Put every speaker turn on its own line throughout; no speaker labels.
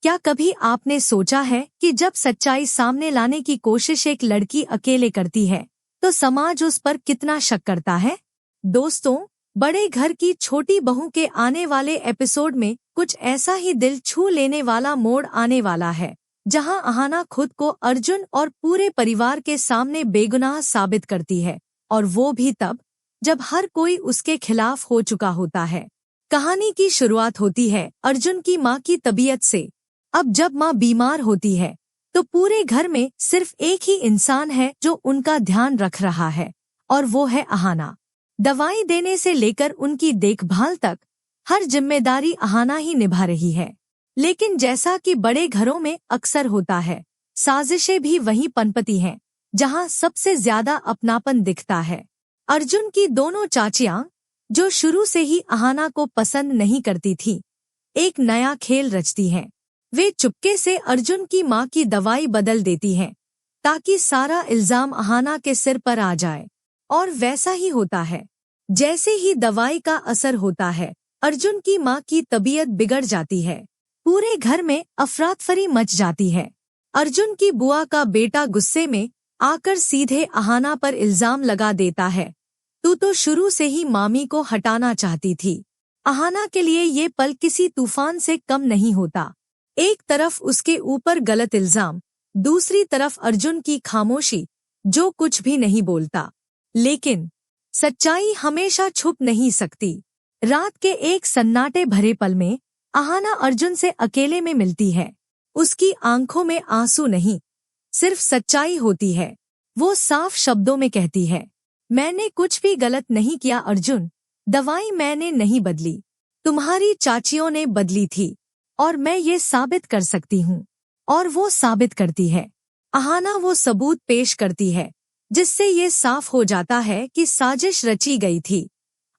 क्या कभी आपने सोचा है कि जब सच्चाई सामने लाने की कोशिश एक लड़की अकेले करती है तो समाज उस पर कितना शक करता है? दोस्तों, बड़े घर की छोटी बहू के आने वाले एपिसोड में कुछ ऐसा ही दिल छू लेने वाला मोड़ आने वाला है, जहां अहाना खुद को अर्जुन और पूरे परिवार के सामने बेगुनाह साबित करती है, और वो भी तब जब हर कोई उसके खिलाफ हो चुका होता है। कहानी की शुरुआत होती है अर्जुन की माँ की तबीयत से। अब जब माँ बीमार होती है तो पूरे घर में सिर्फ एक ही इंसान है जो उनका ध्यान रख रहा है, और वो है अहाना। दवाई देने से लेकर उनकी देखभाल तक हर जिम्मेदारी अहाना ही निभा रही है। लेकिन जैसा कि बड़े घरों में अक्सर होता है, साजिशें भी वहीं पनपती हैं जहां सबसे ज्यादा अपनापन दिखता है। अर्जुन की दोनों चाचियां, जो शुरू से ही अहाना को पसंद नहीं करती थी, एक नया खेल रचती हैं। वे चुपके से अर्जुन की माँ की दवाई बदल देती हैं ताकि सारा इल्जाम अहाना के सिर पर आ जाए। और वैसा ही होता है। जैसे ही दवाई का असर होता है, अर्जुन की माँ की तबीयत बिगड़ जाती है। पूरे घर में अफरातफरी मच जाती है। अर्जुन की बुआ का बेटा गुस्से में आकर सीधे अहाना पर इल्जाम लगा देता है, तू तो शुरू से ही मामी को हटाना चाहती थी। अहाना के लिए ये पल किसी तूफान से कम नहीं होता। एक तरफ उसके ऊपर गलत इल्जाम, दूसरी तरफ अर्जुन की खामोशी, जो कुछ भी नहीं बोलता। लेकिन सच्चाई हमेशा छुप नहीं सकती। रात के एक सन्नाटे भरे पल में अहाना अर्जुन से अकेले में मिलती है। उसकी आंखों में आंसू नहीं, सिर्फ सच्चाई होती है। वो साफ शब्दों में कहती है, मैंने कुछ भी गलत नहीं किया अर्जुन, दवाई मैंने नहीं बदली, तुम्हारी चाचियों ने बदली थी, और मैं ये साबित कर सकती हूँ। और वो साबित करती है। अहाना वो सबूत पेश करती है जिससे ये साफ हो जाता है कि साजिश रची गई थी,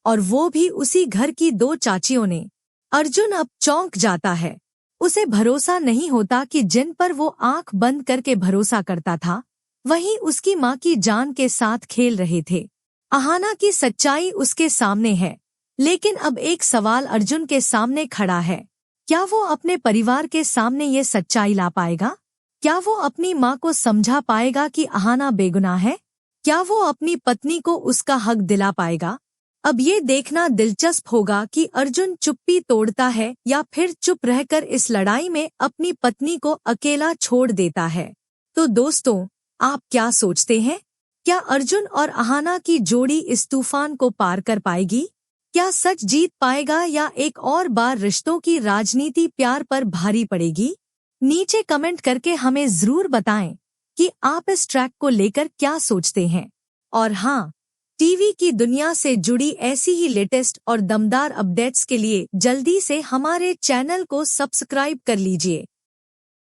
और वो भी उसी घर की दो चाचियों ने। अर्जुन अब चौंक जाता है। उसे भरोसा नहीं होता कि जिन पर वो आंख बंद करके भरोसा करता था, वही उसकी माँ की जान के साथ खेल रहे थे। अहाना की सच्चाई उसके सामने है, लेकिन अब एक सवाल अर्जुन के सामने खड़ा है। क्या वो अपने परिवार के सामने ये सच्चाई ला पाएगा? क्या वो अपनी माँ को समझा पाएगा कि अहाना बेगुनाह है? क्या वो अपनी पत्नी को उसका हक दिला पाएगा? अब ये देखना दिलचस्प होगा कि अर्जुन चुप्पी तोड़ता है या फिर चुप रहकर इस लड़ाई में अपनी पत्नी को अकेला छोड़ देता है। तो दोस्तों, आप क्या सोचते हैं? क्या अर्जुन और अहाना की जोड़ी इस तूफान को पार कर पाएगी? क्या सच जीत पाएगा या एक और बार रिश्तों की राजनीति प्यार पर भारी पड़ेगी? नीचे कमेंट करके हमें जरूर बताएं कि आप इस ट्रैक को लेकर क्या सोचते हैं। और हाँ, टीवी की दुनिया से जुड़ी ऐसी ही लेटेस्ट और दमदार अपडेट्स के लिए जल्दी से हमारे चैनल को सब्सक्राइब कर लीजिए।